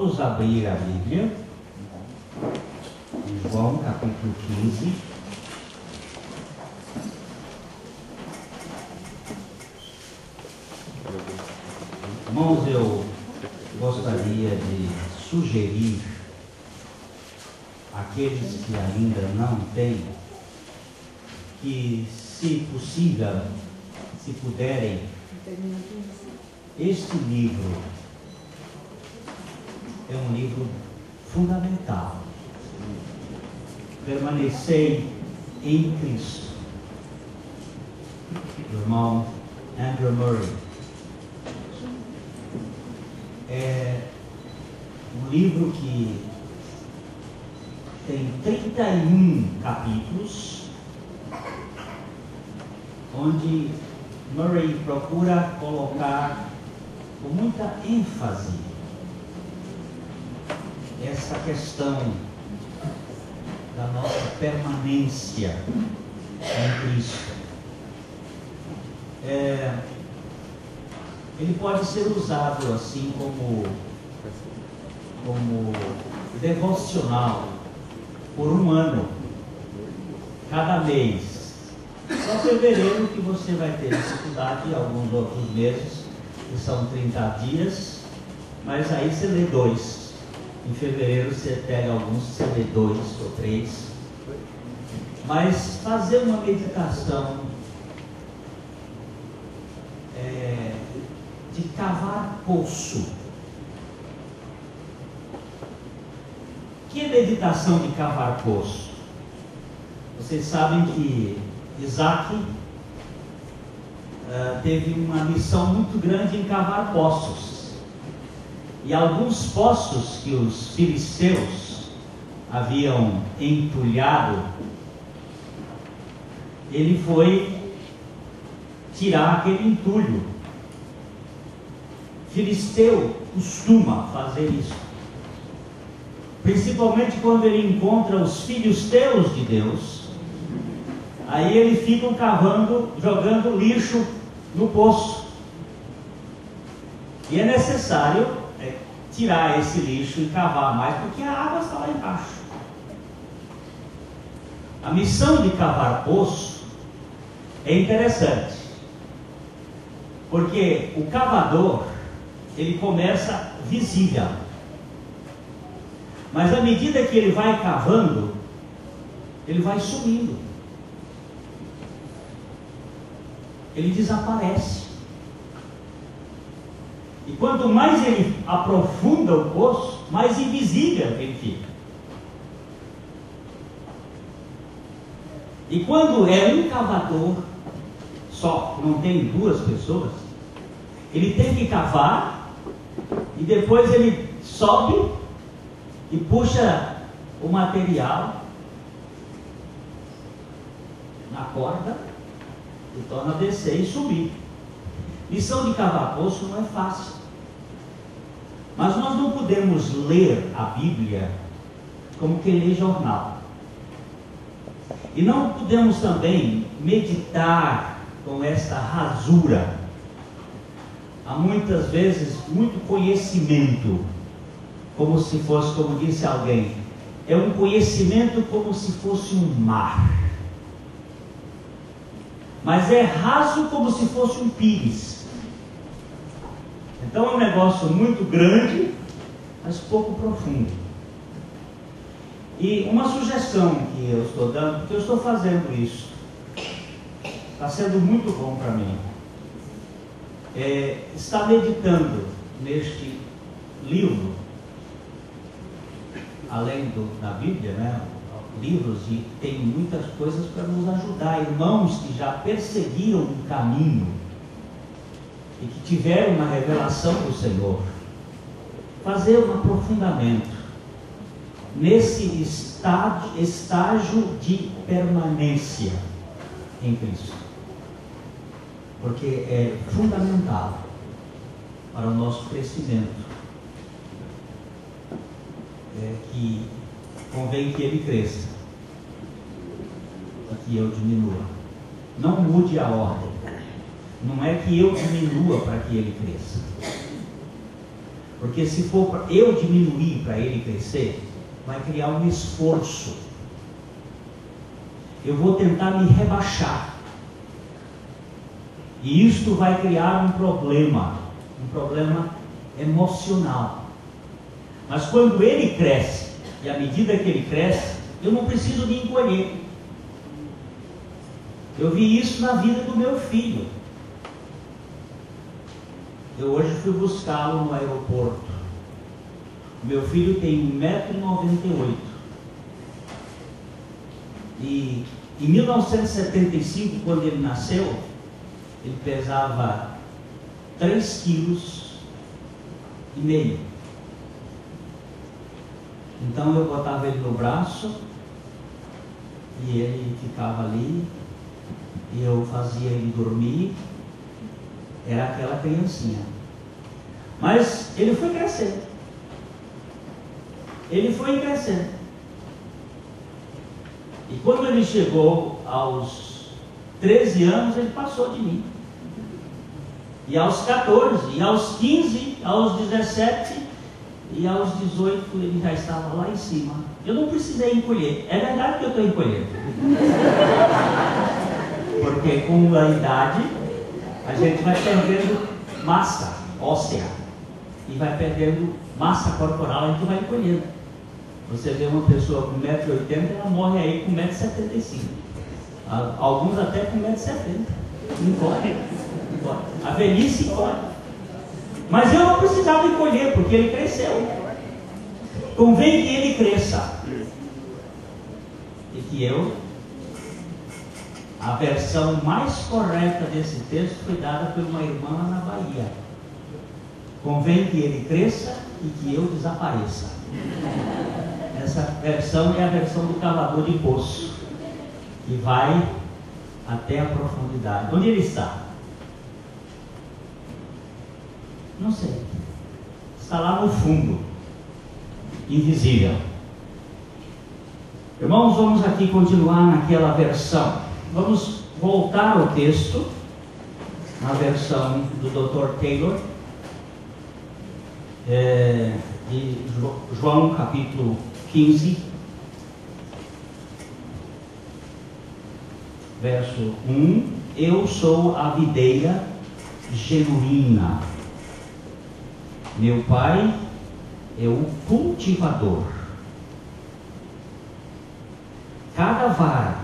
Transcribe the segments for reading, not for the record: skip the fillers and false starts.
todos abrir a Bíblia, em João capítulo 15. Irmãos, eu gostaria de sugerir àqueles que ainda não têm, que, se possível, se puderem, este livro é um livro fundamental. Permanecei em Cristo. Do irmão Andrew Murray. É um livro que tem 31 capítulos, onde Murray procura colocar com muita ênfase essa questão da nossa permanência em Cristo. Ele pode ser usado assim como devocional por um ano, cada mês. Só fevereiro que você vai ter dificuldade, e alguns outros meses, que são 30 dias, mas aí você lê 2. Em fevereiro você pega alguns, você lê 2 ou 3. Mas fazer uma meditação de cavar poço. Que é meditação de cavar poço? Vocês sabem que Isaac teve uma missão muito grande em cavar poços. E alguns poços que os filisteus haviam entulhado, ele foi tirar aquele entulho. Filisteu costuma fazer isso, principalmente quando ele encontra os filhos teus de Deus. Aí eles ficam cavando, jogando lixo no poço, e é necessário tirar esse lixo e cavar mais, porque a água está lá embaixo. A missão de cavar poço é interessante, porque o cavador, ele começa visível, mas à medida que ele vai cavando, ele vai sumindo, ele desaparece. E quanto mais ele aprofunda o poço, mais invisível ele fica. E quando é um cavador só, não tem 2 pessoas, ele tem que cavar, e depois ele sobe e puxa o material na corda e torna a descer e subir. Missão de cavar poço não é fácil. Mas nós não podemos ler a Bíblia como quem lê jornal. E não podemos também meditar com essa rasura. Há muitas vezes muito conhecimento, como se fosse, como disse alguém, é um conhecimento como se fosse um mar. Mas é raso como se fosse um pires. Então é um negócio muito grande, mas pouco profundo. E uma sugestão que eu estou dando, porque eu estou fazendo isso, está sendo muito bom para mim, está meditando neste livro, além da Bíblia, né? Livros, e tem muitas coisas para nos ajudar, irmãos que já perseguiram um caminho e que tiveram uma revelação do Senhor, fazer um aprofundamento nesse estágio de permanência em Cristo, porque é fundamental para o nosso crescimento. Que convém que ele cresça e que eu diminua. Não mude a ordem. Não é que eu diminua para que ele cresça. Porque se for para eu diminuir para ele crescer, vai criar um esforço. Eu vou tentar me rebaixar. E isto vai criar um problema emocional. Mas quando ele cresce, e à medida que ele cresce, eu não preciso me encolher. Eu vi isso na vida do meu filho. Eu hoje fui buscá-lo no aeroporto. Meu filho tem 1,98 m. E em 1975, quando ele nasceu, ele pesava 3,5 kg. Então eu botava ele no braço e ele ficava ali, e eu fazia ele dormir. Era aquela criancinha. Mas ele foi crescendo. Ele foi crescendo. E quando ele chegou aos 13 anos, ele passou de mim. E aos 14, e aos 15, aos 17 e aos 18 ele já estava lá em cima. Eu não precisei encolher. É verdade que eu estou encolhendo. Porque com a idade a gente vai perdendo massa óssea e vai perdendo massa corporal, a gente vai encolhendo. Você vê uma pessoa com 1,80 m, ela morre aí com 1,75 m. Alguns até com 1,70 m. Encolhe. A velhice encolhe. Mas eu não precisava encolher, porque ele cresceu. Convém que ele cresça. E que eu... A versão mais correta desse texto foi dada por uma irmã na Bahia. Convém que ele cresça e que eu desapareça. Essa versão é a versão do cavador de poço, que vai até a profundidade. Onde ele está? Não sei. Está lá no fundo, invisível. Irmãos, vamos aqui continuar naquela versão. Vamos voltar ao texto, na versão do Dr. Taylor, de João capítulo 15, verso 1. Eu sou a videira genuína, meu pai é o cultivador. Cada vara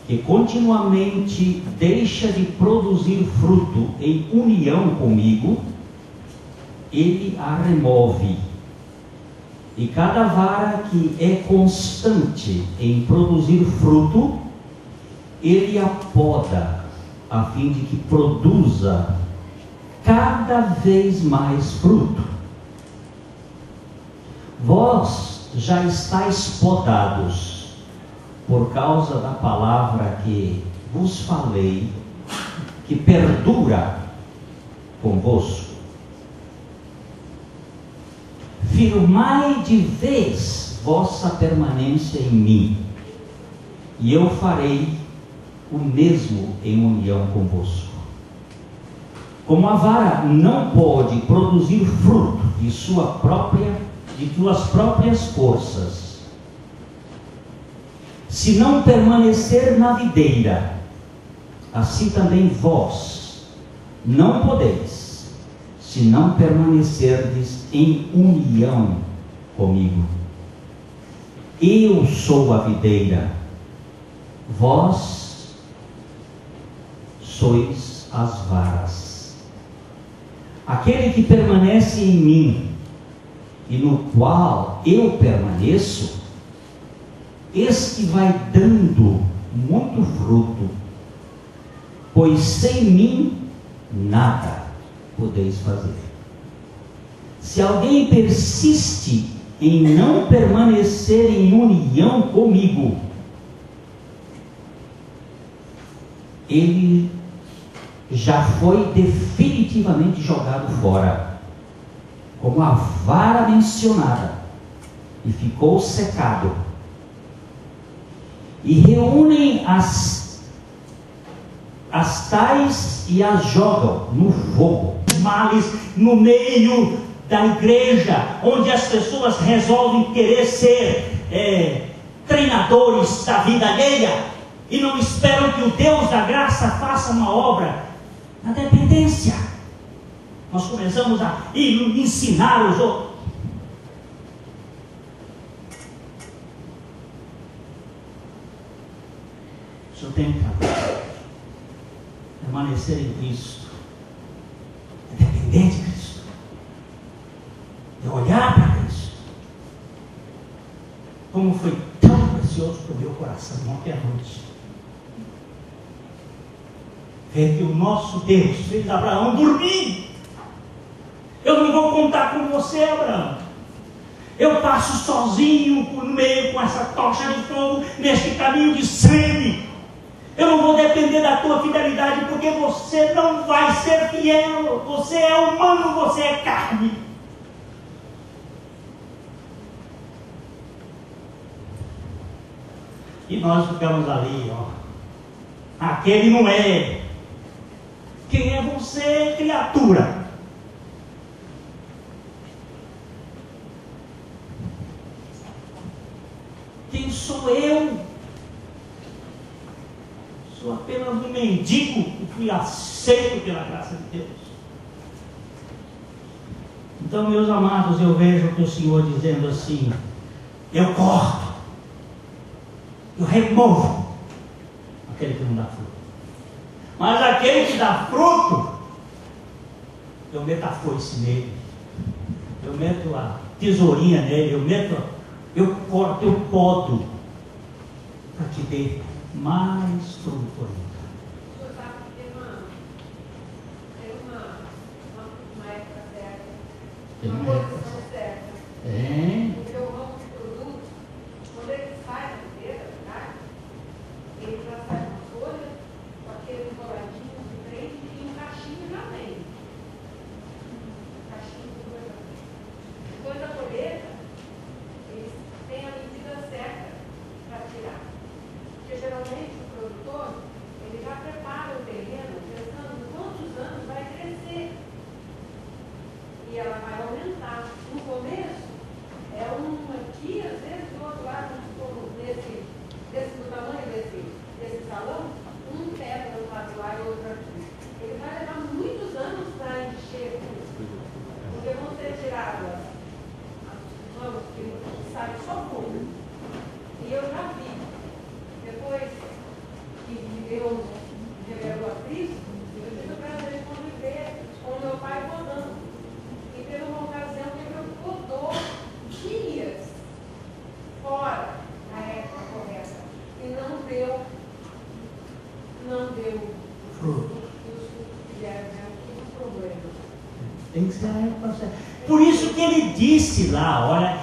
que continuamente deixa de produzir fruto em união comigo, ele a remove. E cada vara que é constante em produzir fruto, ele a poda, a fim de que produza cada vez mais fruto. Vós já estáis podados por causa da palavra que vos falei, que perdura convosco. Firmai de vez vossa permanência em mim, e eu farei o mesmo em união convosco. Como a vara não pode produzir fruto de suas próprias forças, se não permanecer na videira, assim também vós não podeis, se não permanecerdes em união comigo. Eu sou a videira, vós sois as varas. Aquele que permanece em mim, e no qual eu permaneço, este vai dando muito fruto, pois sem mim nada podeis fazer. Se alguém persiste em não permanecer em união comigo, ele já foi definitivamente jogado fora, como a vara mencionada, e ficou secado. E reúnem as tais e as jogam no fogo. Males no meio da igreja, onde as pessoas resolvem querer ser treinadores da vida alheia e não esperam que o Deus da graça faça uma obra na dependência. Nós começamos a ensinar os outros. O Senhor tem que permanecer em Cristo, é depender de Cristo, é olhar para Cristo. Como foi tão precioso para o meu coração ontem à noite ver que o nosso Deus fez Abraão dormir. Eu não vou contar com você, Abraão. Eu passo sozinho no meio com essa tocha de fogo neste caminho de sangue. Eu não vou depender da tua fidelidade, porque você não vai ser fiel. Você é humano, você é carne. E nós ficamos ali, ó. Aquele não é. Quem é você, criatura? Quem sou eu? Sou apenas um mendigo que fui aceito pela graça de Deus. Então, meus amados, eu vejo que o Senhor dizendo assim: eu corto, eu removo aquele que não dá fruto. Mas aquele que dá fruto, eu meto a foice nele, eu meto a tesourinha nele, eu corto, eu podo, para que dê mais fruto ainda. O senhor sabe que tem uma época certa, uma posição certa. Porque o ramo de produto, quando ele sai da feira, ele já sai com folha, com aquele enroladinho de frente e um cachinho já vem. Cachinho de coisa. Depois da colheita, eles têm a medida certa para tirar. Porque geralmente o produtor, ele já prepara o terreno pensando quantos anos vai crescer. E ela vai aumentar. No começo, é um aqui, às vezes do outro lado, do tamanho desse salão, um pedra do lado lá e outro aqui. Ele vai levar muitos anos para encher tudo. Porque vão ser tiradas as ramos que saem só fundo. E eu já vi. Depois que Deus revelou a Cristo, eu tive o prazer de conviver com meu pai podando. E teve uma ocasião que ele podou dias fora da época correta. E não deu fruto. E os frutos que vieram, um problema. Tem que ser a época certa. Por isso que ele disse lá: olha,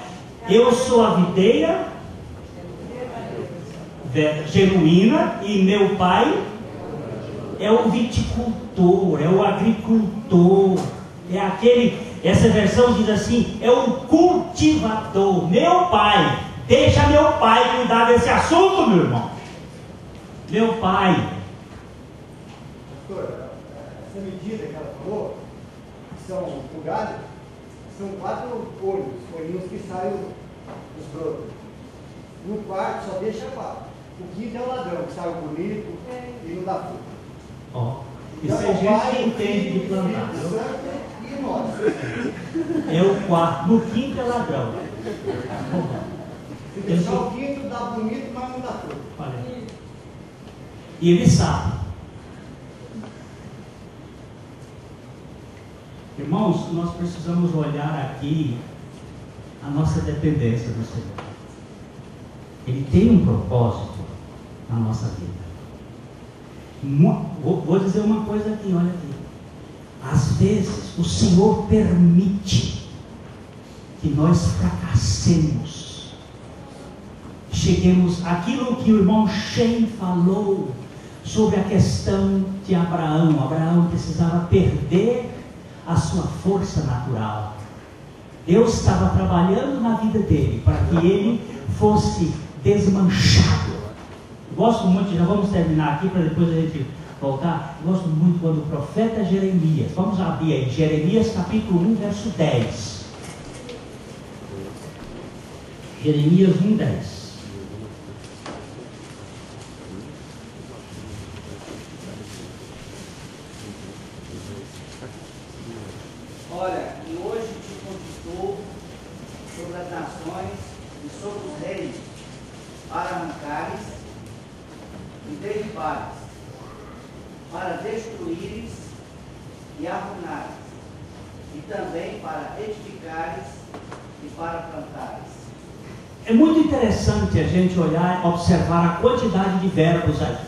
eu sou a videira genuína e meu pai é o viticultor, é o agricultor, é aquele, essa versão diz assim, é o cultivador. Meu pai, deixa meu pai cuidar desse assunto, meu irmão. Meu pai. Pastor, essa medida que ela falou, são o galho, são 4 folhinhos que saem dos brotos. No quarto só deixa 4. O quinto é o ladrão, que sai bonito e não dá fruto. Ó, isso é gente que entende de plantar. E nós. É o quarto, no quinto é ladrão. Se deixar o quinto, dá bonito, mas não dá fruto. Olha. E ele sabe. Irmãos, nós precisamos olhar aqui a nossa dependência do Senhor. Ele tem um propósito na nossa vida. Vou dizer uma coisa aqui, olha aqui. Às vezes o Senhor permite que nós fracassemos. Cheguemos àquilo que o irmão Shem falou sobre a questão de Abraão. Abraão precisava perder a sua força natural. Deus estava trabalhando na vida dele para que ele fosse desmanchado. Gosto muito, já vamos terminar aqui para depois a gente voltar? Eu gosto muito quando o profeta Jeremias, vamos abrir aí, Jeremias capítulo 1, verso 10. Jeremias 1, 10. Olha, e hoje te conquistou sobre as nações e sobre os reis, para arrancares e derribares, para destruíres e arruinares, e também para edificares e para plantares. É muito interessante a gente olhar, observar a quantidade de verbos aí.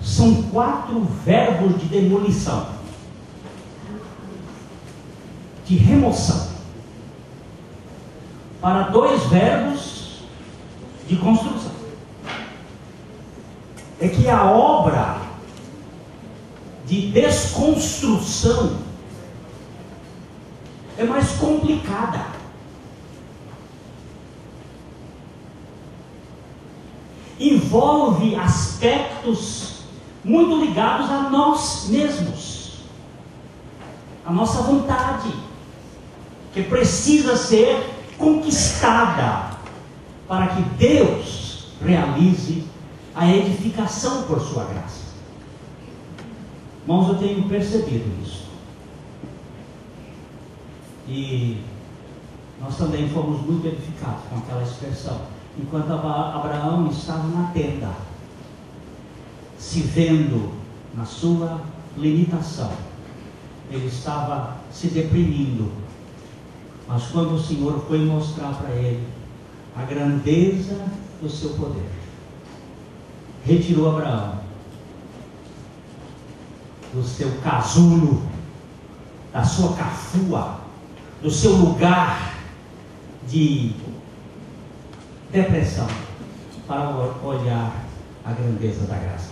São 4 verbos de demolição, de remoção, para 2 verbos de construção. É que a obra de desconstrução é mais complicada. Envolve aspectos muito ligados a nós mesmos, a nossa vontade, que precisa ser conquistada para que Deus realize a edificação por sua graça. Irmãos, eu tenho percebido isso. E nós também fomos muito edificados com aquela expressão. Enquanto Abraão estava na tenda, se vendo na sua limitação, ele estava se deprimindo. Mas quando o Senhor foi mostrar para ele a grandeza do seu poder, retirou Abraão do seu casulo, da sua cafua, do seu lugar de depressão, para olhar a grandeza da graça.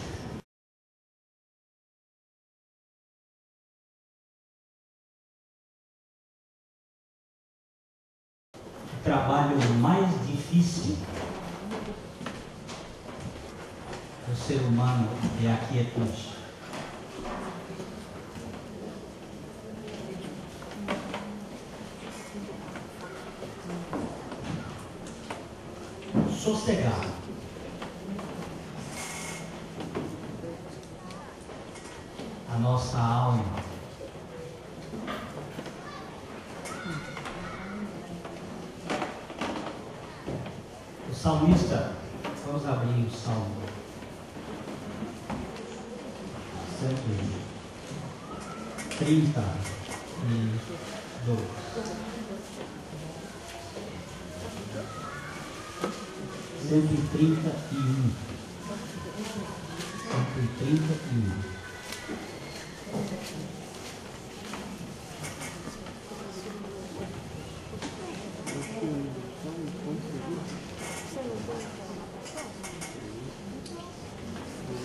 O trabalho mais difícil do ser humano é a quietude. Sossegar. A nossa alma. O salmista, vamos abrir o Salmo 132. 131.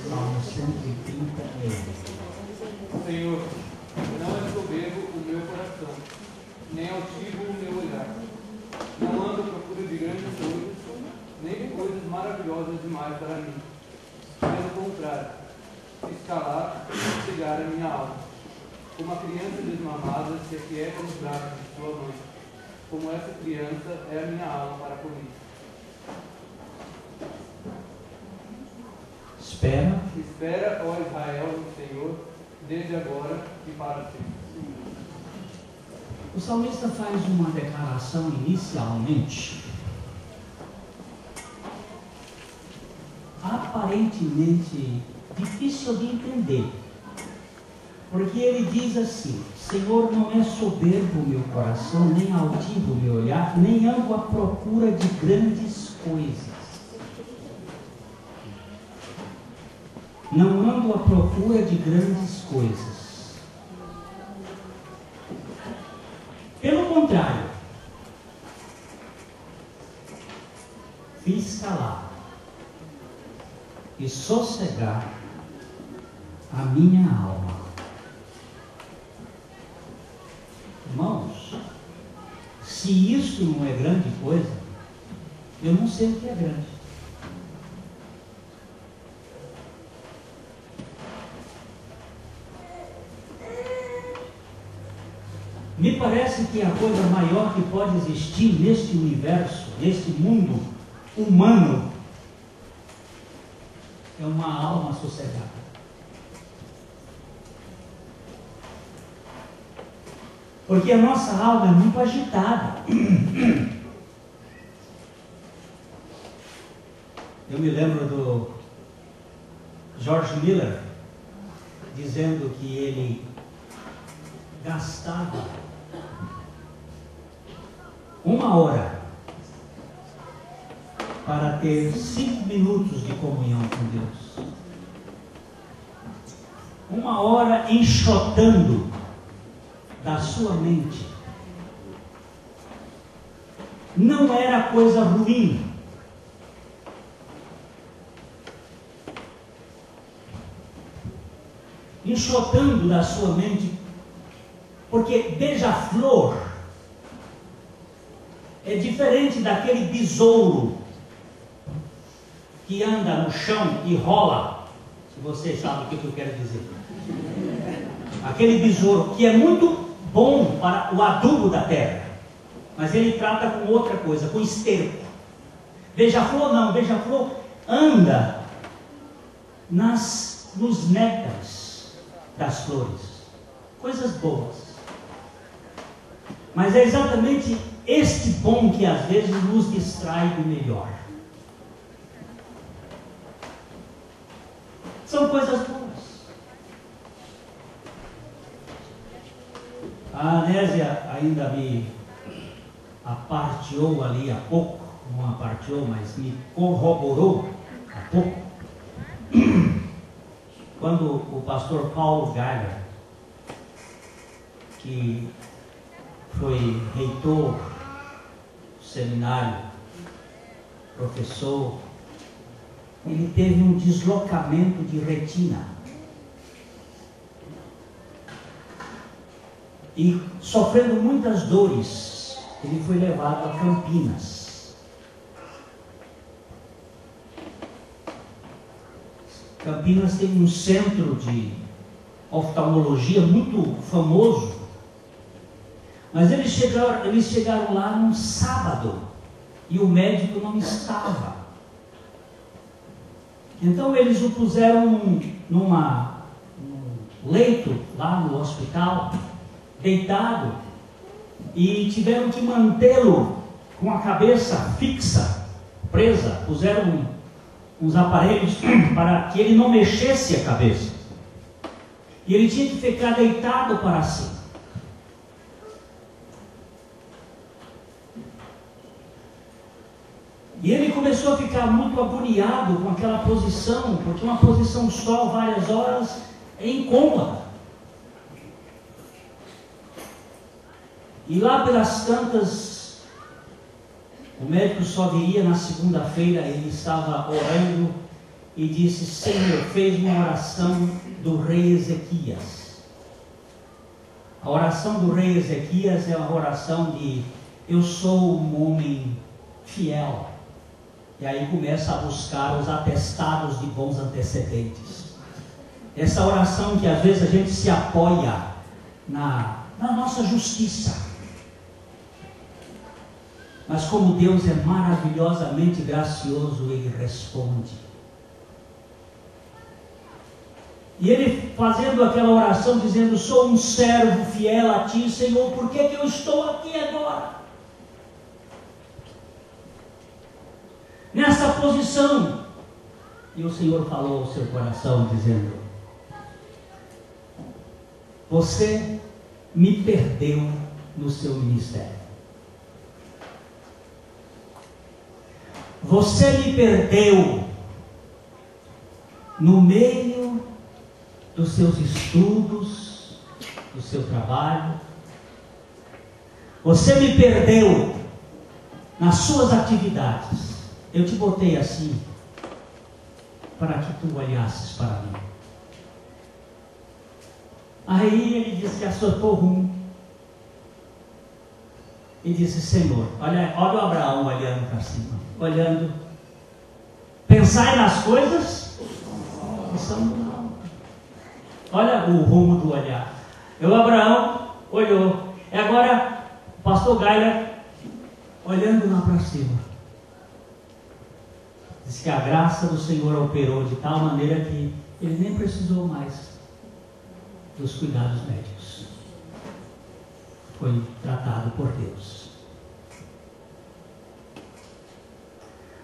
Salmo 131. Senhor, não é soberbo o meu coração, nem altivo o meu olhar. Não ando à procura de grandes coisas, nem de coisas maravilhosas demais para mim. Pelo contrário, escalar e chegar a minha alma. Como a criança desmamada se aquieta nos braços de sua mãe, como essa criança é a minha alma para comigo. Espera, ó Israel, no Senhor, desde agora e para sempre. O salmista faz uma declaração inicialmente aparentemente difícil de entender, porque ele diz assim: Senhor, não é soberbo o meu coração, nem altivo o meu olhar, nem ando à procura de grandes coisas. Não ando à procura de grandes coisas. Pelo contrário, fiz calar e sossegar a minha alma. Irmãos, se isso não é grande coisa, eu não sei o que é grande. Me parece que a coisa maior que pode existir neste universo, neste mundo humano, é uma alma sossegada. Porque a nossa alma é muito agitada. Eu me lembro do George Miller dizendo que ele gastava 1 hora para ter 5 minutos de comunhão com Deus. 1 hora enxotando da sua mente. Não era coisa ruim. Enxotando da sua mente, porque beija-flor é diferente daquele besouro que anda no chão e rola, se vocês sabem o que eu quero dizer. Aquele besouro que é muito bom para o adubo da terra, mas ele trata com outra coisa, com esterco. Beija-flor não, beija-flor anda nos néctares das flores, coisas boas. Mas é exatamente este bom que às vezes nos distrai do melhor. São coisas boas. A Anésia ainda me aparteou ali há pouco, não aparteou, mas me corroborou há pouco, quando o pastor Paulo Gaia, que foi reitor do seminário, professor, ele teve um deslocamento de retina. E sofrendo muitas dores, ele foi levado a Campinas. Campinas tem um centro de oftalmologia muito famoso, mas eles chegaram lá num sábado e o médico não estava. Então eles o puseram num leito lá no hospital, deitado, e tiveram que mantê-lo com a cabeça fixa, presa. Puseram uns aparelhos para que ele não mexesse a cabeça. E ele tinha que ficar deitado para cima. E ele começou a ficar muito agoniado com aquela posição, porque uma posição só, várias horas, é incômoda. E lá pelas tantas, o médico só viria na segunda-feira, ele estava orando e disse: Senhor, fez uma oração do rei Ezequias. A oração do rei Ezequias é uma oração de: eu sou um homem fiel. E aí começa a buscar os atestados de bons antecedentes. Essa oração que às vezes a gente se apoia na nossa justiça. Mas como Deus é maravilhosamente gracioso, Ele responde. E ele fazendo aquela oração, dizendo: sou um servo fiel a Ti, Senhor, por que eu estou aqui agora? Nessa posição. E o Senhor falou ao seu coração, dizendo: você me perdeu no seu ministério. Você me perdeu no meio dos seus estudos, do seu trabalho. Você me perdeu nas suas atividades. Eu te botei assim para que tu olhasses para mim. Aí ele disse que assotou rumo e disse: Senhor, olha o Abraão olhando para cima, olhando. Pensai nas coisas que são do alto. Olha o rumo do olhar. O Abraão olhou. E agora, o pastor Gaia, olhando lá para cima, diz que a graça do Senhor operou de tal maneira que ele nem precisou mais dos cuidados médicos. Foi tratado por Deus.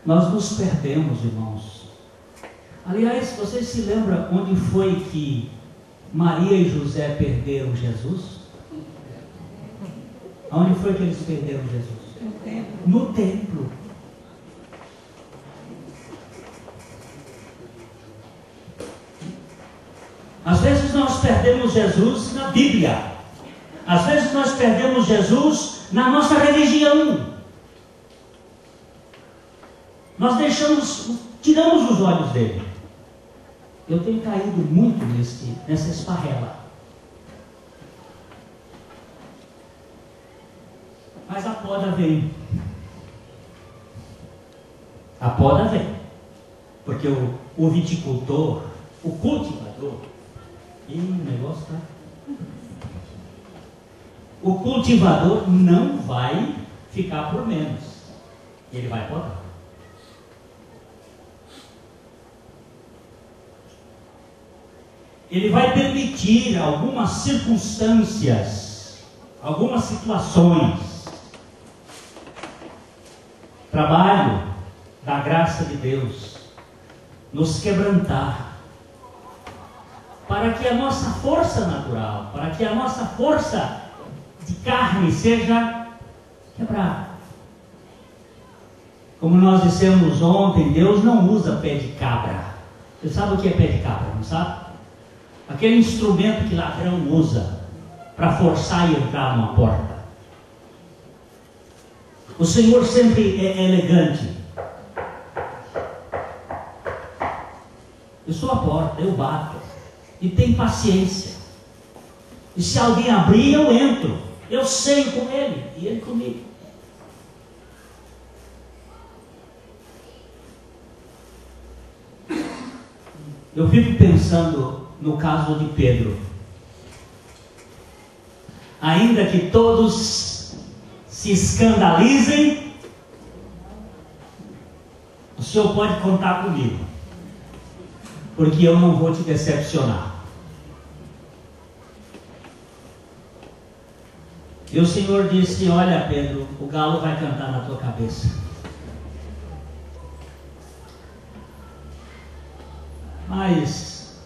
Nós nos perdemos, irmãos. Aliás, vocês se lembram onde foi que Maria e José perderam Jesus? Onde foi que eles perderam Jesus? No templo. Às vezes nós perdemos Jesus na Bíblia. Às vezes nós perdemos Jesus na nossa religião. Nós tiramos os olhos dele. Eu tenho caído muito nessa esparrela. Mas a poda vem. A poda vem. Porque o viticultor, o cultivador, o negócio tá. O cultivador não vai ficar por menos. Ele vai podar. Ele vai permitir algumas circunstâncias, algumas situações, trabalho da graça de Deus, nos quebrantar, para que a nossa força natural, para que a nossa força de carne seja quebrada. Como nós dissemos ontem, Deus não usa pé de cabra. Você sabe o que é pé de cabra, não sabe? Aquele instrumento que ladrão usa para forçar e entrar numa porta. O Senhor sempre é elegante. Eu sou a porta, eu bato. E tem paciência. E se alguém abrir, eu entro. Eu sei com ele e ele comigo. Eu fico pensando no caso de Pedro. Ainda que todos se escandalizem, o Senhor pode contar comigo, porque eu não vou te decepcionar. E o Senhor disse: olha, Pedro, o galo vai cantar na tua cabeça. Mas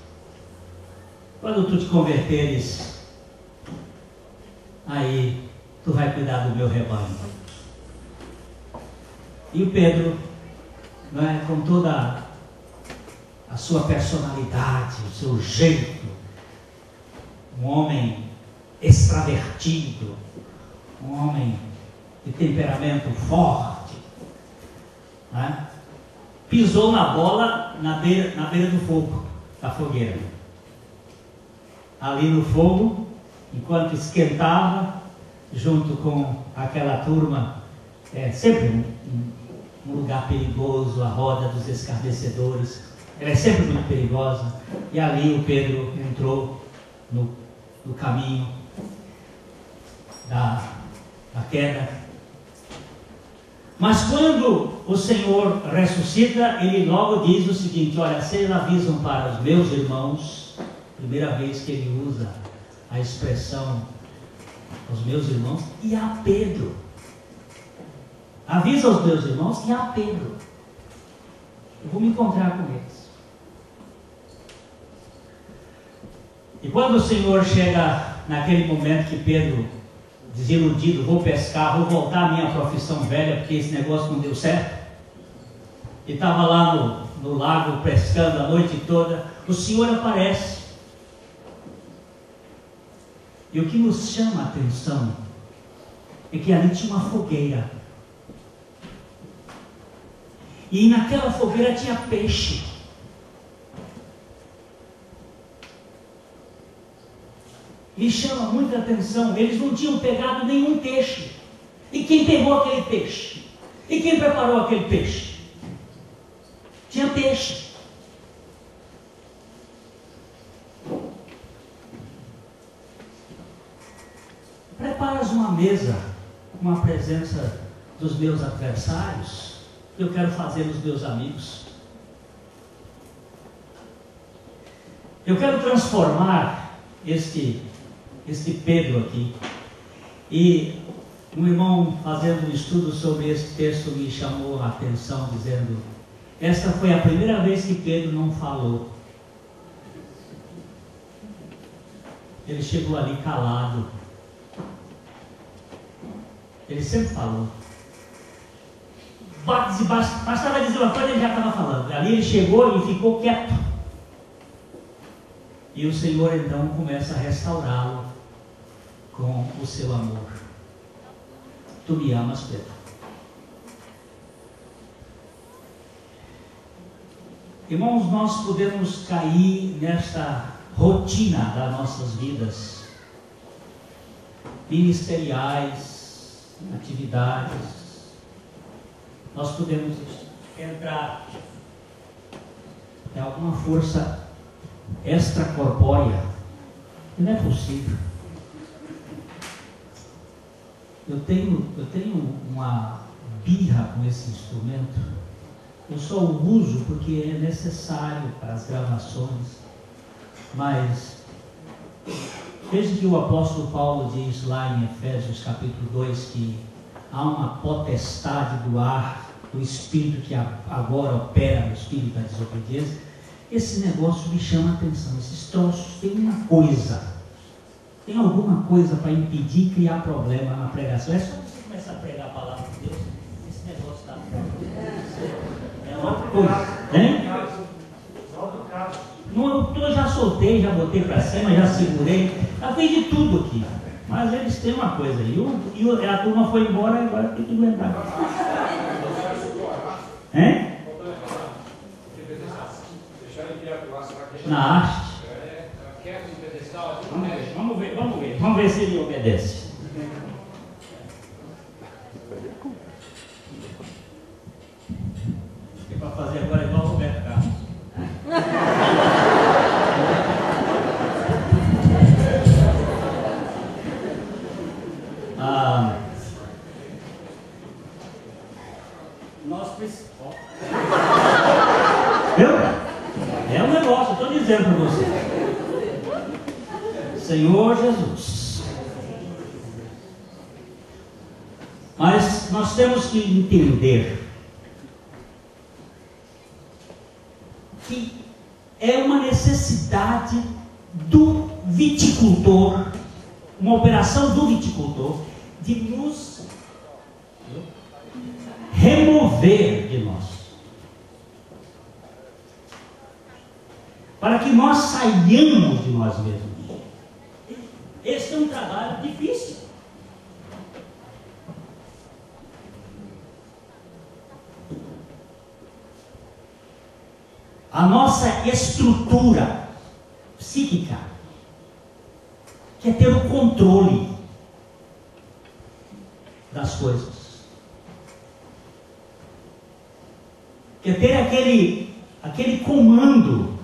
quando tu te converteres, aí tu vai cuidar do meu rebanho. E o Pedro, não é, com toda a sua personalidade, o seu jeito, um homem extravertido, um homem de temperamento forte, não é? Pisou na bola na beira do fogo, da fogueira. Ali no fogo, enquanto esquentava, junto com aquela turma, sempre um lugar perigoso, a roda dos escarnecedores, ela é sempre muito perigosa, e ali o Pedro entrou no caminho da queda. Mas quando o Senhor ressuscita, ele logo diz o seguinte: olha, vocês avisam para os meus irmãos, primeira vez que ele usa a expressão aos meus irmãos, e a Pedro. Avisa aos meus irmãos e a Pedro. Eu vou me encontrar com eles. E quando o Senhor chega naquele momento que Pedro, desiludido, vou pescar, vou voltar à minha profissão velha, porque esse negócio não deu certo, e estava lá no lago pescando a noite toda, o Senhor aparece. E o que nos chama a atenção é que ali tinha uma fogueira, e naquela fogueira tinha peixe. Me chama muita atenção, eles não tinham pegado nenhum peixe. E quem pegou aquele peixe? E quem preparou aquele peixe? Tinha peixe. preparas uma mesa com a presença dos meus adversários, que eu quero fazer nos meus amigos. Eu quero transformar este Pedro aqui. E um irmão fazendo um estudo sobre esse texto me chamou a atenção, dizendo: esta foi a primeira vez que Pedro não falou. Ele chegou ali calado. Ele sempre falou. Bastava dizer uma coisa, ele já estava falando. Ali ele chegou e ficou quieto. E o Senhor então começa a restaurá-lo com o seu amor. Tu me amas, Pedro. Irmãos, nós podemos cair nesta rotina das nossas vidas ministeriais, atividades. Nós podemos entrar em alguma força extracorpórea. Não é possível. Eu tenho uma birra com esse instrumento. Eu só o uso porque é necessário para as gravações. Mas veja que o apóstolo Paulo diz lá em Efésios capítulo 2 que há uma potestade do ar, do espírito que agora opera no espírito da desobediência. Esse negócio me chama a atenção. Esses troços têm uma coisa. Tem alguma coisa para impedir criar problema na pregação. É só você começar a pregar a palavra de Deus. Esse negócio está... É outra coisa. Hein? Não, eu já soltei, já botei para cima, já segurei. Já fiz de tudo aqui. Mas eles têm uma coisa. E a turma foi embora e agora tem que aguentar. Hein? Na haste. Vamos ver se ele obedece. É para fazer agora igual o Roberto Carlos. Nós precisamos. É um negócio, estou dizendo para você. Senhor Jesus. Mas nós temos que entender que é uma necessidade do viticultor, uma operação do viticultor, de nos remover de nós, para que nós saiamos de nós mesmos. Esse é um trabalho difícil. A nossa estrutura psíquica quer ter o controle das coisas. Quer ter aquele comando.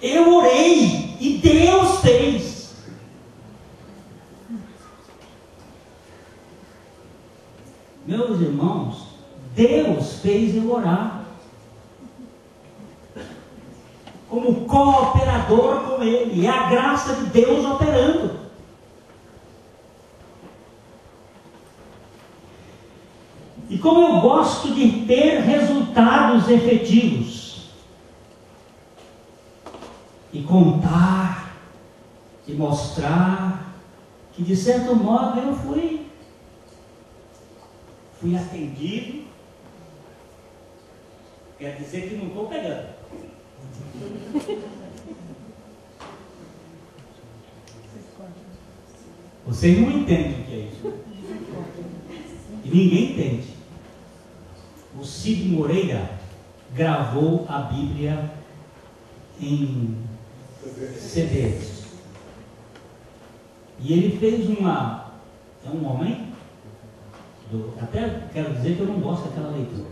Eu orei e Deus fez. Meus irmãos, Deus fez eu orar. Como cooperador com Ele. É a graça de Deus operando. E como eu gosto de ter resultados efetivos. E contar. E mostrar. Que de certo modo eu fui atendido. Quer dizer que não estou pegando. Vocês não entendem o que é isso. E ninguém entende. O Cid Moreira gravou a Bíblia em CD. E ele fez é um homem. Até quero dizer que eu não gosto daquela leitura.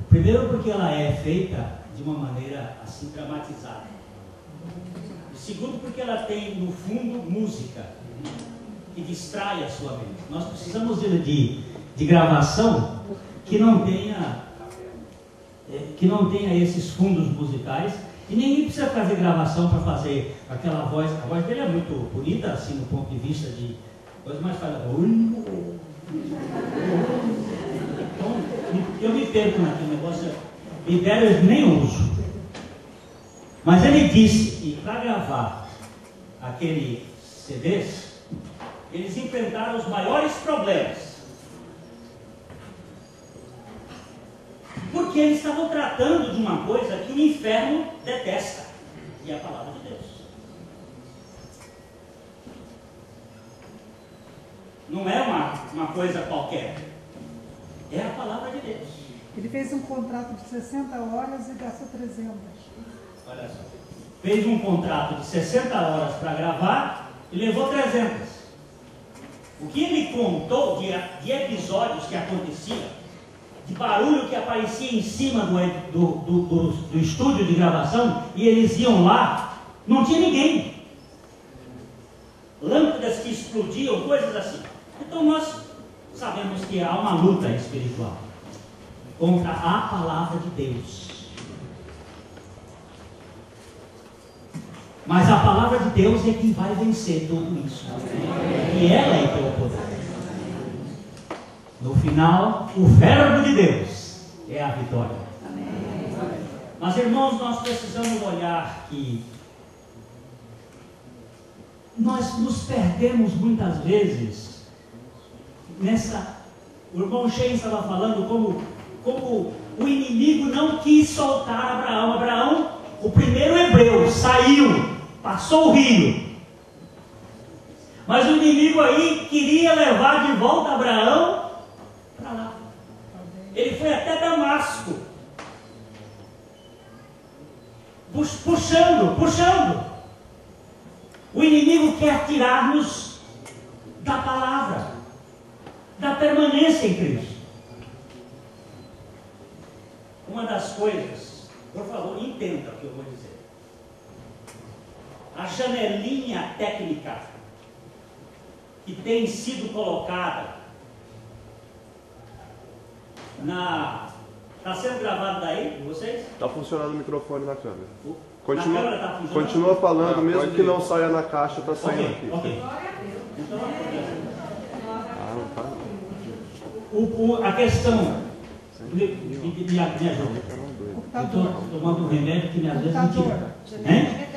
Primeiro porque ela é feita de uma maneira assim dramatizada. E segundo, porque ela tem no fundo música que distrai a sua mente. Nós precisamos de gravação que não tenha esses fundos musicais, e ninguém precisa fazer gravação para fazer aquela voz. A voz dele é muito bonita, assim, do ponto de vista de coisa, mais fala. Então, eu me perco naquele negócio, eu nem uso. Mas ele disse que para gravar aquele CDs, eles enfrentaram os maiores problemas. Porque eles estavam tratando de uma coisa que o inferno detesta, e é a palavra de Deus. Não é uma coisa qualquer, é a palavra de Deus. Ele fez um contrato de 60 horas e gastou 300. Olha só, fez um contrato de 60 horas para gravar e levou 300. O que ele contou de episódios que aconteciam, de barulho que aparecia em cima do estúdio de gravação, e eles iam lá, não tinha ninguém. Lâmpadas que explodiam, coisas assim. Então nós sabemos que há uma luta espiritual contra a palavra de Deus. Mas a palavra de Deus é que vai vencer tudo isso. E ela é que é o poder. No final, o verbo de Deus é a vitória. Mas, irmãos, nós precisamos olhar que nós nos perdemos muitas vezes nessa. O irmão Shein estava falando como o inimigo não quis soltar Abraão. Abraão, o primeiro hebreu, saiu, passou o rio. Mas o inimigo aí queria levar de volta Abraão para lá. Ele foi até Damasco, puxando. O inimigo quer tirar-nos da palavra, da permanência em Cristo. Uma das coisas, por favor, entenda o que eu vou dizer. A janelinha técnica que tem sido colocada está sendo gravado daí, vocês? Está funcionando o microfone na câmera. Na câmera tá funcionando? Continua falando, mesmo que não saia na caixa, está saindo aqui. Ok. Então, não tá. a questão me ajuda. Eu estou tomando um remédio que às vezes me tira. Hein?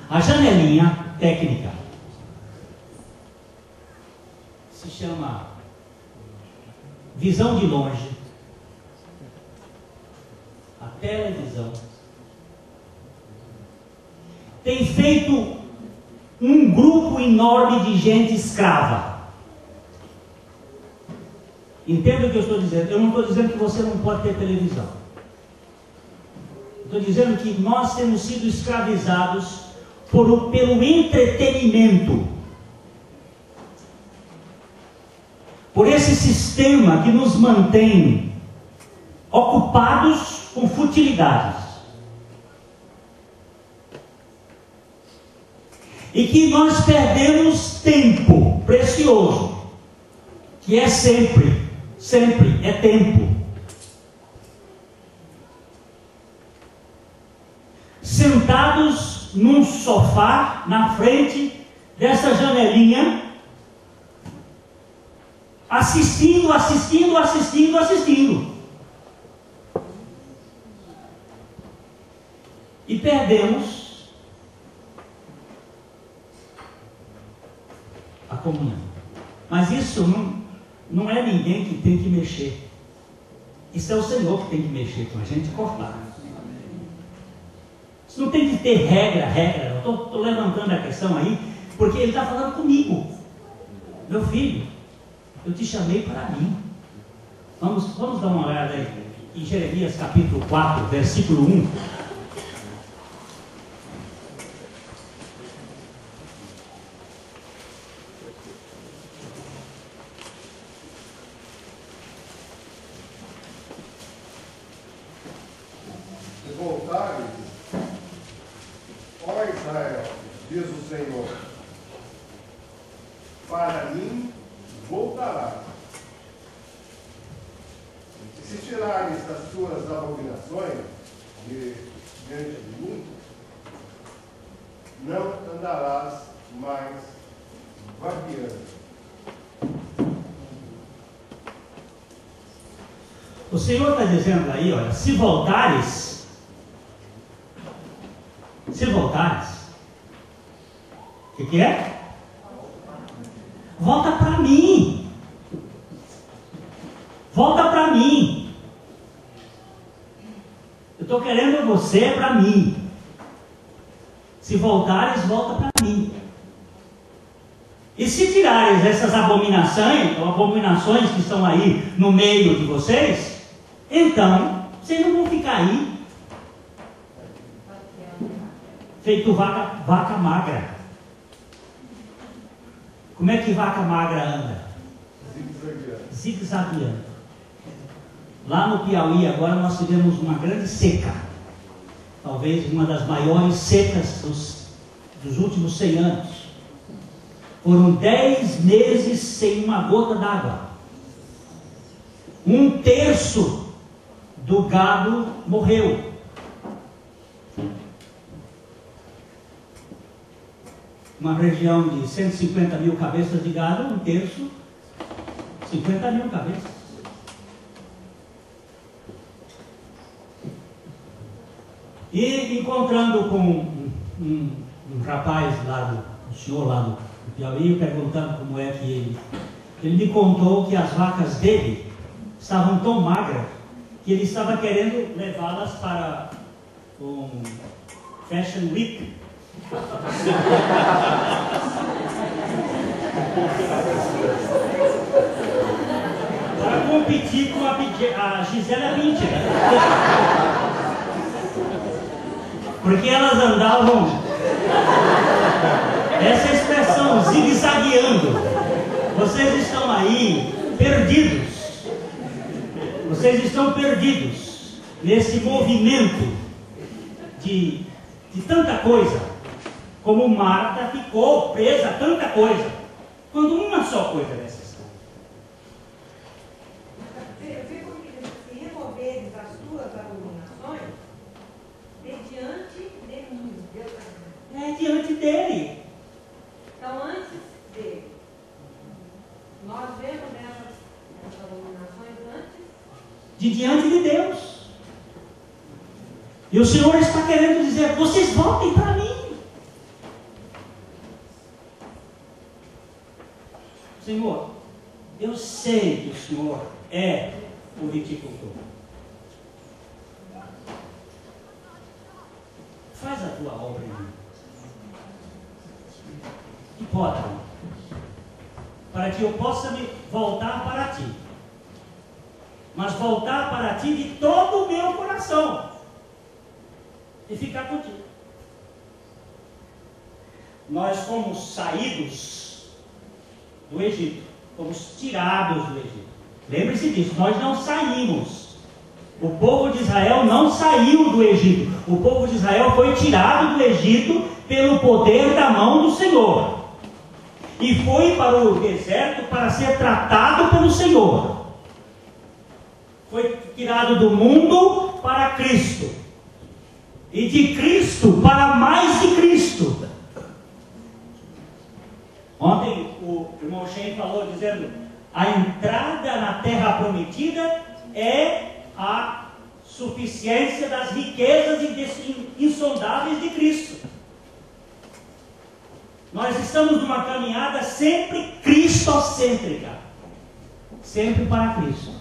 A janelinha técnica se chama visão de longe, a televisão. Tem feito um grupo enorme de gente escrava. Entenda o que eu estou dizendo. Eu não estou dizendo que você não pode ter televisão. Estou dizendo que nós temos sido escravizados pelo entretenimento. Por esse sistema que nos mantém ocupados com futilidades. E que nós perdemos tempo precioso, que é sempre é tempo. Sentados num sofá, na frente dessa janelinha, assistindo. E perdemos a comunhão. Mas isso não é ninguém que tem que mexer. Isso é o Senhor que tem que mexer com a gente e cortar. Isso não tem que ter regra. Eu estou levantando a questão aí, porque ele está falando comigo. Meu filho, eu te chamei para mim. Vamos dar uma olhada aí em Jeremias capítulo 4, versículo 1. Se tirares as tuas abominações diante de mim, não andarás mais vagueando. O Senhor está dizendo aí, olha, se voltares, o que é? Volta para mim. Volta para mim. Eu estou querendo você para mim. Se voltares, volta para mim. E se tirares essas abominações que estão aí no meio de vocês, então vocês não vão ficar aí feito vaca magra. Como é que vaca magra anda? Zigue-zagueando. Lá no Piauí agora nós tivemos uma grande seca. Talvez uma das maiores secas dos últimos 100 anos. Foram 10 meses sem uma gota d'água. 1/3 do gado morreu. Uma região de 150 mil cabeças de gado, 1/3, 50 mil cabeças. E encontrando com um rapaz lá um senhor lá do Piauí, perguntando como é que ele me contou que as vacas dele estavam tão magras que ele estava querendo levá-las para um Fashion Week. Para competir com a Gisela Bündchen. Porque elas andavam, essa expressão, zigue-zagueando. Vocês estão aí perdidos. Vocês estão perdidos nesse movimento de tanta coisa. Como Marta ficou presa a tanta coisa, quando uma só coisa dessa está. Vê como que diz, se removeres as tuas abominações mediante de mim. Deus está dizendo. Diante dele. Então, antes dele, nós vemos essas abominações antes De diante de Deus. E o Senhor está querendo dizer, vocês voltem para mim. Senhor, eu sei que o Senhor é o viticultor. Faz a tua obra em mim. E pode, para que eu possa me voltar para ti. Mas voltar para ti de todo o meu coração. E ficar contigo. Nós fomos saídos do Egito, fomos tirados do Egito. Lembre-se disso, nós não saímos. O povo de Israel não saiu do Egito. O povo de Israel foi tirado do Egito pelo poder da mão do Senhor. E foi para o deserto para ser tratado pelo Senhor. Foi tirado do mundo para Cristo. E de Cristo para mais de Cristo. Ontem o irmão Shen falou dizendo, a entrada na terra prometida é a suficiência das riquezas insondáveis de Cristo. Nós estamos numa caminhada sempre cristocêntrica, sempre para Cristo.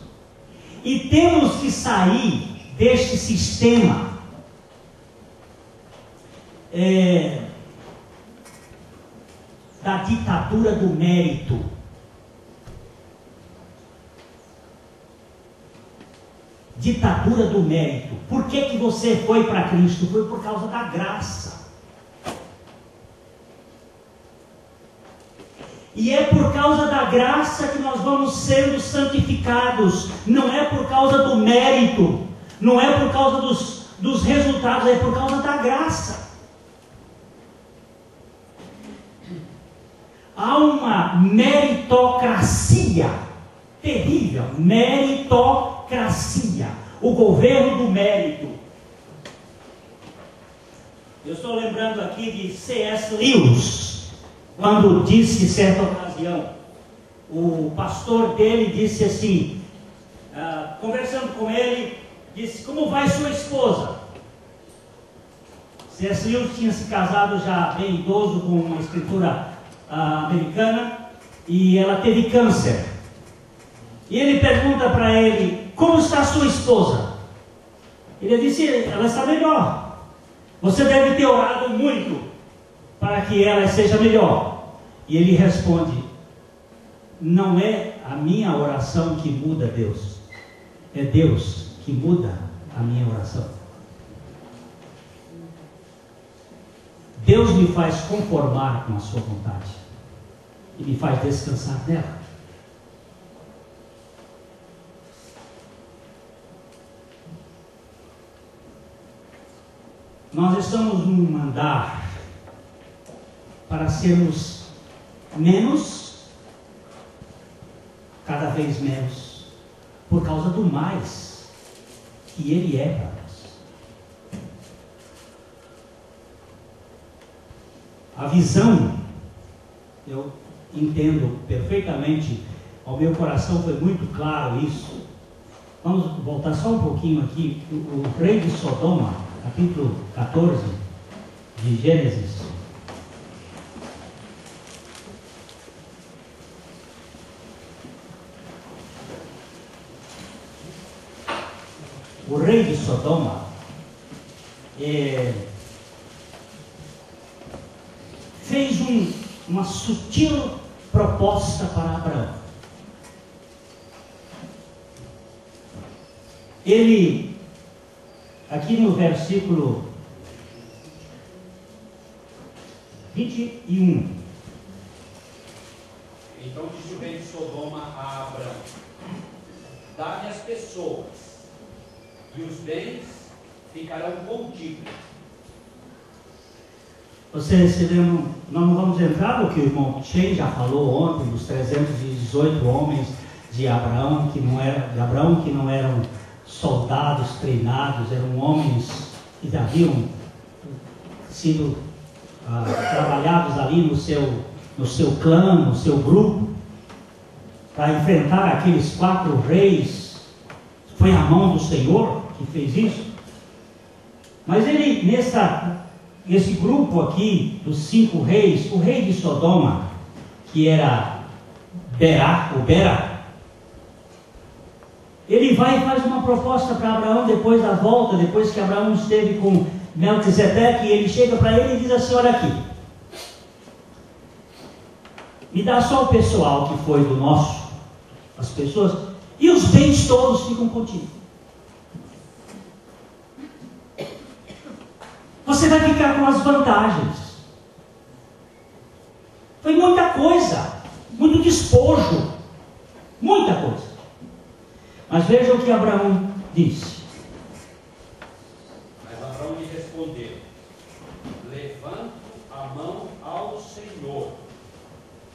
E temos que sair deste sistema da ditadura do mérito. Ditadura do mérito. Por que você foi para Cristo? Foi por causa da graça. E é por causa da graça que nós vamos sendo santificados. Não é por causa do mérito. Não é por causa dos resultados. É por causa da graça. Há uma meritocracia terrível. Meritocracia. meritocracia, o governo do mérito. Eu estou lembrando aqui de C.S. Lewis, quando disse, certa ocasião, o pastor dele disse assim, conversando com ele, disse: como vai sua esposa? C.S. Lewis tinha se casado já bem idoso com uma escritora americana, e ela teve câncer. E ele pergunta para ele: como está sua esposa? Ele disse: ela está melhor. Você deve ter orado muito para que ela seja melhor. E ele responde: não é a minha oração que muda Deus, é Deus que muda a minha oração. Deus me faz conformar com a sua vontade e me faz descansar nela. Nós estamos num andar para sermos menos, cada vez menos, por causa do mais que Ele é para nós. A visão, eu entendo perfeitamente, ao meu coração foi muito claro isso. Vamos voltar só um pouquinho aqui, o rei de Sodoma, capítulo 14 de Gênesis. O rei de Sodoma fez uma sutil proposta para Abraão. Ele, aqui no versículo 21. Então disse o rei de Sodoma a Abraão: dá-me as pessoas, e os bens ficarão contigo. Vocês se lembram, nós não vamos entrar no que o irmão Shane já falou ontem, dos 318 homens de Abraão, que não eram soldados treinados, eram homens que haviam sido trabalhados ali no seu clã, no seu grupo, para enfrentar aqueles 4 reis. Foi a mão do Senhor que fez isso. Mas ele, nesse grupo aqui, dos 5 reis, o rei de Sodoma, que era Bera, ele vai e faz uma proposta para Abraão depois da volta, depois que Abraão esteve com Melquisedeque, e ele chega para ele e diz assim: olha aqui, me dá só o pessoal que foi do nosso, as pessoas, e os bens todos ficam contigo. Você vai ficar com as vantagens. Foi muita coisa, muito despojo, muita coisa. Mas veja o que Abraão disse. Mas Abraão lhe respondeu: levanto a mão ao Senhor,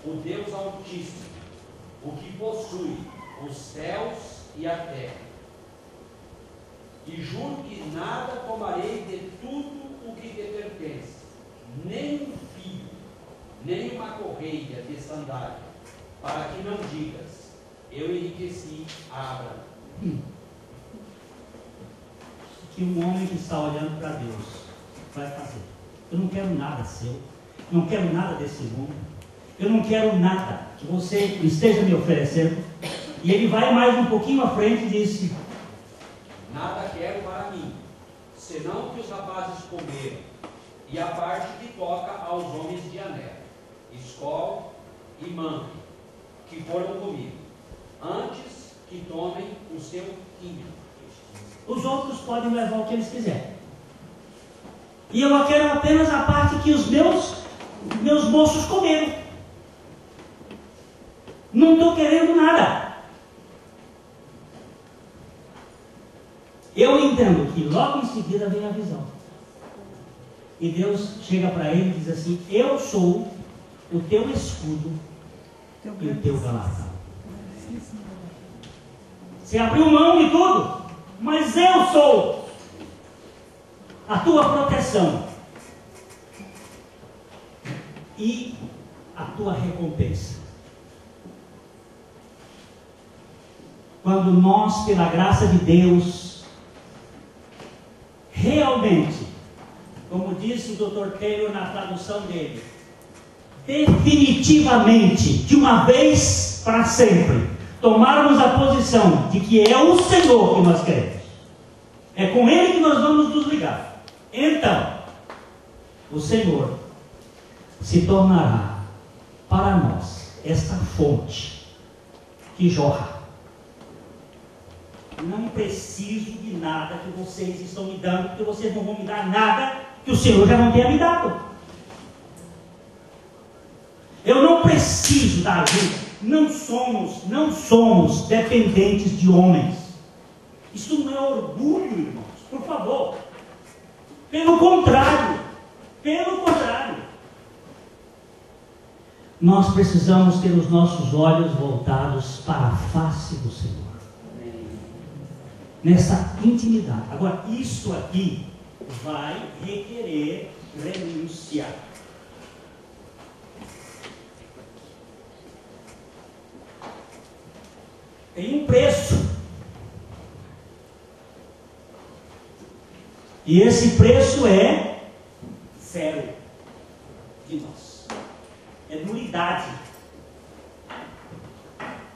o Deus Altíssimo, o que possui os céus e a terra, e juro que nada tomarei de tudo o que te pertence, nem um fio, nem uma correia de sandália, para que não digas: eu enriqueci a Abraão. Que um homem que está olhando para Deus vai fazer. Eu não quero nada seu, não quero nada desse mundo, eu não quero nada que você esteja me oferecendo. E ele vai mais um pouquinho à frente e disse: nada quero para mim, senão que os rapazes comeram, e a parte que toca aos homens de Aner, Escol e Mamre, que foram comigo, antes que tomem o seu quinto. Os outros podem levar o que eles quiserem. E eu quero apenas a parte que os meus moços comeram. Não estou querendo nada. Eu entendo que logo em seguida vem a visão. E Deus chega para ele e diz assim: eu sou o teu escudo e o teu galardão. Você abriu mão de tudo, mas eu sou a tua proteção e a tua recompensa. Quando nós, pela graça de Deus, realmente, como disse o Dr. Taylor na tradução dele, definitivamente, de uma vez para sempre, tomarmos a posição de que é o Senhor que nós queremos, é com Ele que nós vamos nos ligar, então o Senhor se tornará para nós esta fonte que jorra. Não preciso de nada que vocês estão me dando, porque vocês não vão me dar nada que o Senhor já não tenha me dado. Eu não preciso da ajuda. Não somos dependentes de homens. Isso não é orgulho, irmãos, por favor. Pelo contrário, nós precisamos ter os nossos olhos voltados para a face do Senhor. Nessa intimidade. Agora, isso aqui vai requerer renúncia. Tem um preço. E esse preço é zero de nós. É nulidade.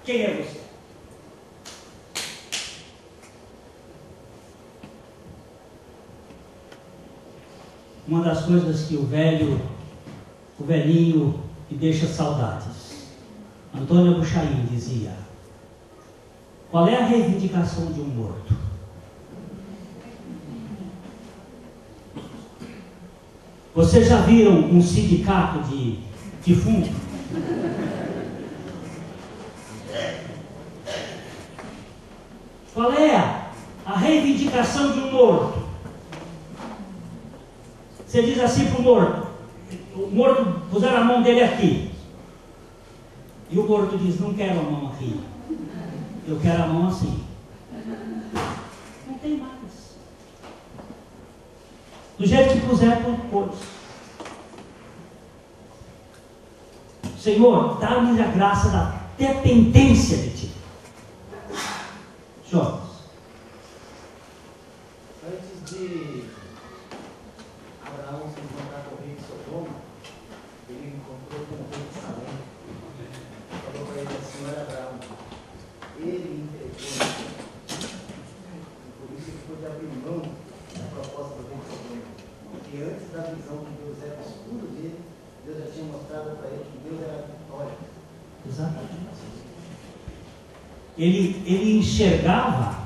Quem é você? Uma das coisas que o velhinho que deixa saudades, Antônio Buchaim dizia: qual é a reivindicação de um morto? Vocês já viram um sindicato de defunto? Qual é a reivindicação de um morto? Você diz assim para o morto, puseram a mão dele aqui. E o morto diz: não quero a mão aqui. Eu quero a mão assim. Não tem mais. Do jeito que puser, pôs. Senhor, dá-me a graça da dependência de Ti. Jovens. Antes de Abraão se encontrar com o rei de Sodoma, ele encontrou com o rei de Salém. Falou para ele assim: olha, Abraão, ele entregou. Por isso ele pôde abrir mão da proposta do rei de Sodoma. Porque antes da visão que Deus era o escudo dele, Deus já tinha mostrado para ele que Deus era a vitória. Exatamente. Ele enxergava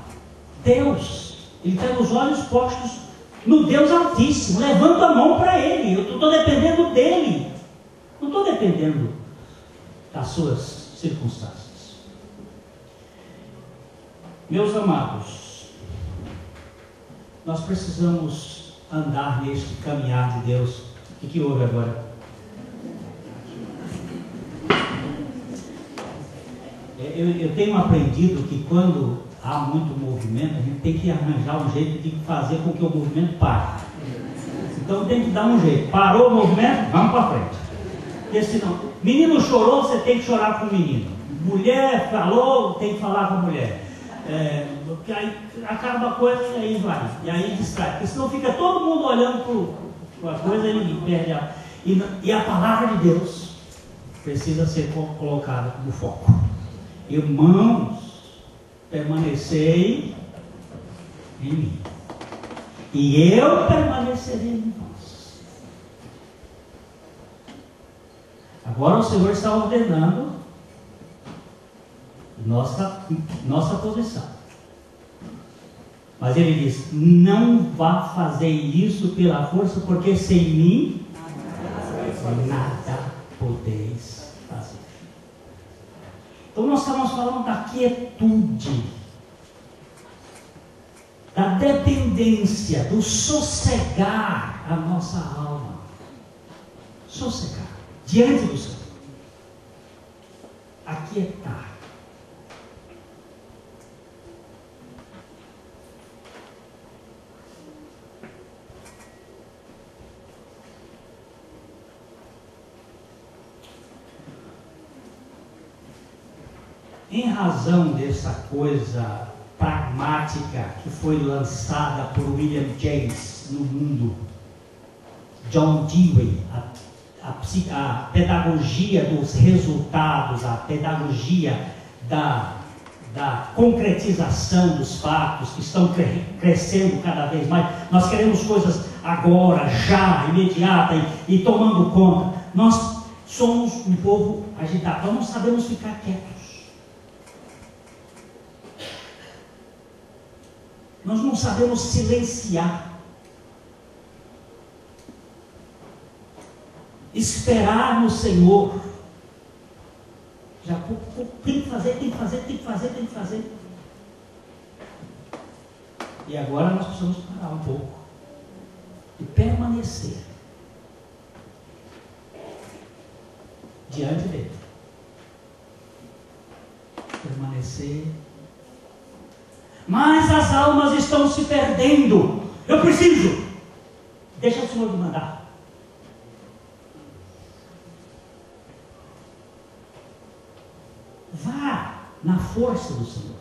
Deus. Ele tem os olhos postos no Deus Altíssimo. Levanta a mão para Ele. Eu estou dependendo dEle. Não estou dependendo das suas circunstâncias. Meus amados, nós precisamos andar neste caminhar de Deus. O que houve agora? Eu tenho aprendido que quando há muito movimento, a gente tem que arranjar um jeito de fazer com que o movimento pare. Então tem que dar um jeito. Parou o movimento, vamos para frente. Porque senão, menino chorou, você tem que chorar com o menino. Mulher falou, tem que falar com a mulher. Porque aí acaba a coisa e aí vai. E aí distrai. Porque senão fica todo mundo olhando para a coisa e perde a... E a palavra de Deus precisa ser colocada como foco. Irmãos, permanecei em mim, e eu permanecerei em vós. Agora o Senhor está ordenando nossa posição. Mas Ele diz: não vá fazer isso pela força, porque sem mim nada podeis fazer. Então nós estamos falando da quietude, da dependência, do sossegar a nossa alma. Sossegar diante do Senhor. Aquietar. em razão dessa coisa pragmática que foi lançada por William James no mundo, John Dewey, a pedagogia dos resultados, a pedagogia da concretização dos fatos que estão crescendo cada vez mais. Nós queremos coisas agora, já, imediata e tomando conta. Nós somos um povo agitado, nós não sabemos ficar quietos. Nós não sabemos silenciar. Esperar no Senhor. Já tem que fazer. E agora nós precisamos parar um pouco e permanecer diante dele. Permanecer. Mas as almas estão se perdendo. Eu preciso. Deixa o Senhor me mandar. Vá na força do Senhor.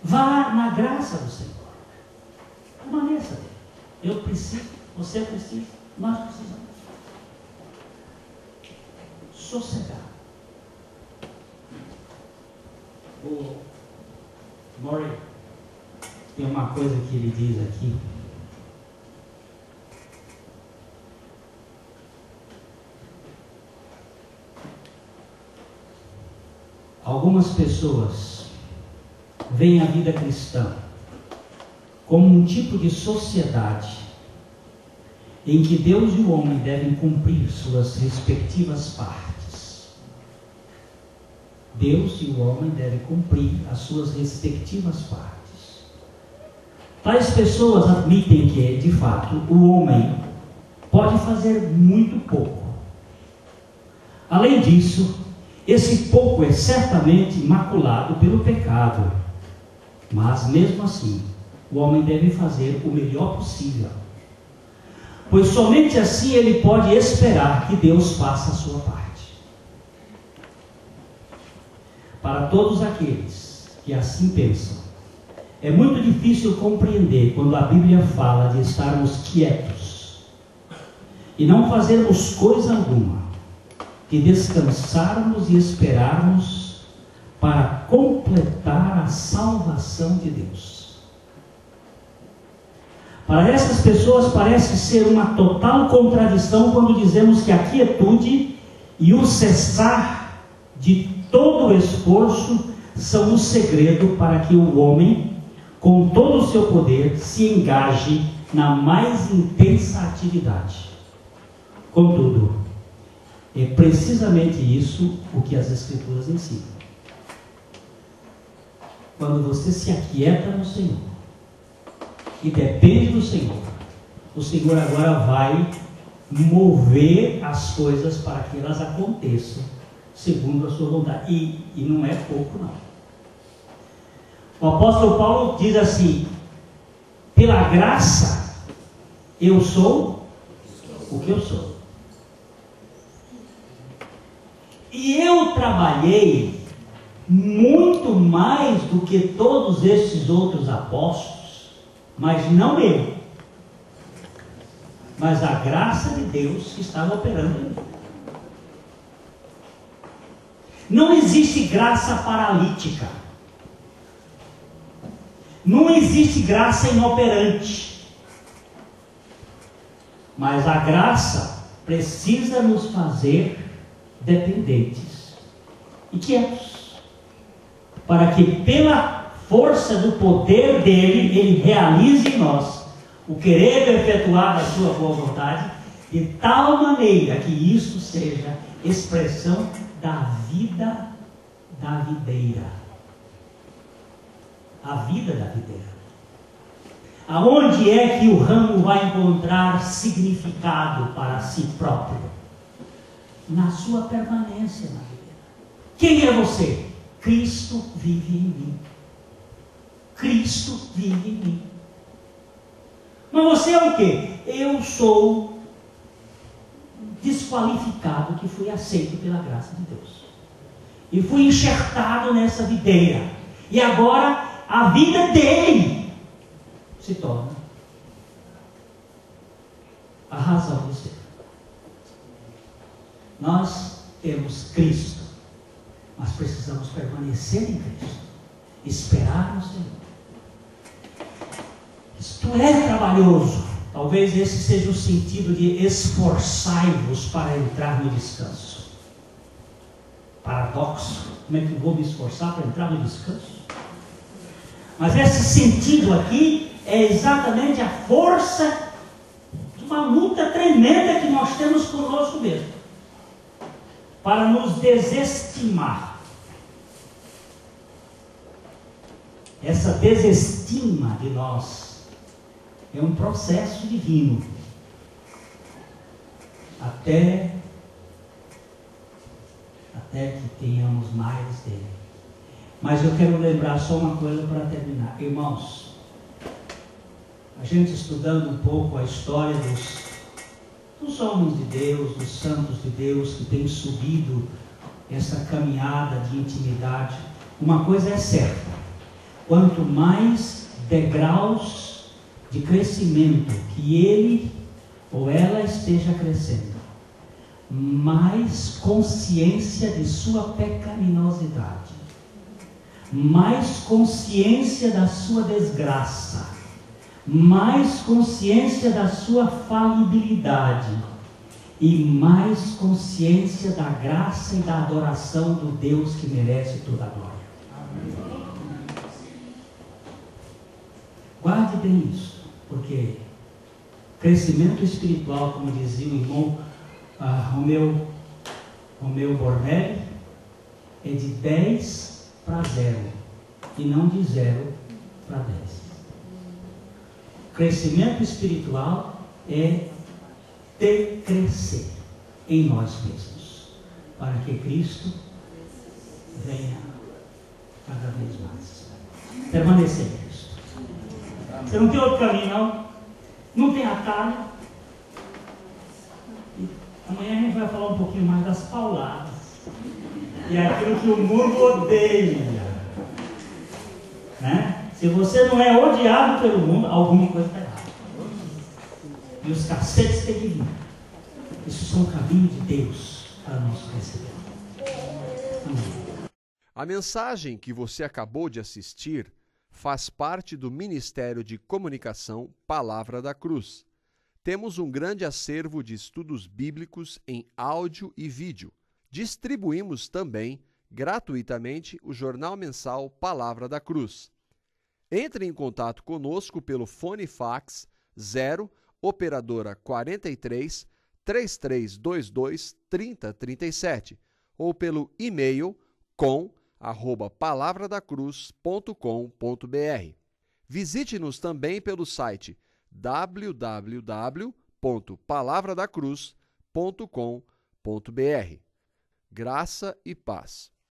Vá na graça do Senhor. Permaneça dele. Eu preciso, você precisa, nós precisamos. Sossegar. O Murray tem uma coisa que ele diz aqui. Algumas pessoas veem a vida cristã como um tipo de sociedade em que Deus e o homem devem cumprir suas respectivas partes. Deus e o homem devem cumprir as suas respectivas partes. Tais pessoas admitem que, de fato, o homem pode fazer muito pouco. Além disso, esse pouco é certamente maculado pelo pecado. Mas, mesmo assim, o homem deve fazer o melhor possível. Pois somente assim ele pode esperar que Deus faça a sua parte. Para todos aqueles que assim pensam, é muito difícil compreender quando a Bíblia fala de estarmos quietos e não fazermos coisa alguma, de descansarmos e esperarmos para completar a salvação de Deus. Para essas pessoas parece ser uma total contradição quando dizemos que a quietude e o cessar de todo o esforço são o segredo para que o homem, com todo o seu poder, se engaje na mais intensa atividade. Contudo, é precisamente isso o que as Escrituras ensinam. Quando você se aquieta no Senhor e depende do Senhor, o Senhor agora vai mover as coisas para que elas aconteçam segundo a sua vontade. E não é pouco, não. O apóstolo Paulo diz assim: pela graça eu sou o que eu sou. E eu trabalhei muito mais do que todos esses outros apóstolos, mas não eu, mas a graça de Deus que estava operando em mim. Não existe graça paralítica. Não existe graça inoperante. Mas a graça precisa nos fazer dependentes e quietos, para que pela força do poder dele, ele realize em nós o querer efetuar a sua boa vontade, de tal maneira que isso seja expressão da vida da videira. A vida da videira. Aonde é que o ramo vai encontrar significado para si próprio? Na sua permanência na videira. Quem é você? Cristo vive em mim. Cristo vive em mim. Mas você é o quê? Eu sou desqualificado que fui aceito pela graça de Deus. E fui enxertado nessa videira. E agora a vida dele se torna a razão de ser. Nós temos Cristo, mas precisamos permanecer em Cristo, esperar no Senhor. Isto é trabalhoso. Talvez esse seja o sentido de esforçai-vos para entrar no descanso. Paradoxo. Como é que eu vou me esforçar para entrar no descanso? Mas esse sentido aqui é exatamente a força de uma luta tremenda que nós temos conosco mesmo, para nos desestimar. Essa desestima de nós é um processo divino, até que tenhamos mais dele. Mas eu quero lembrar só uma coisa para terminar. Irmãos, a gente estudando um pouco a história dos homens de Deus, dos santos de Deus que têm subido essa caminhada de intimidade, uma coisa é certa: quanto mais degraus de crescimento que ele ou ela esteja crescendo, mais consciência de sua pecaminosidade, mais consciência da sua desgraça, mais consciência da sua falibilidade e mais consciência da graça e da adoração do Deus que merece toda a glória. Amém. Guarde bem isso, porque crescimento espiritual, como dizia o irmão Romeu Bornelli, é de 10 para 0 e não de 0 para 10. Crescimento espiritual é decrescer em nós mesmos, para que Cristo venha cada vez mais. Permanecer em Cristo. Você não tem outro caminho, não? Não tem atalho. E amanhã a gente vai falar um pouquinho mais das pauladas e aquilo que o mundo odeia, né? Se você não é odiado pelo mundo, alguma coisa está errada. E os cacetes têm que vir. Isso são o caminho de Deus para nós receber. Amém. A mensagem que você acabou de assistir faz parte do Ministério de Comunicação Palavra da Cruz. Temos um grande acervo de estudos bíblicos em áudio e vídeo. Distribuímos também, gratuitamente, o jornal mensal Palavra da Cruz. Entre em contato conosco pelo fone fax 0 operadora 43 3322 3037 ou pelo e-mail com@palavradacruz.com.br. Visite-nos também pelo site www.palavradacruz.com.br. Graça e paz.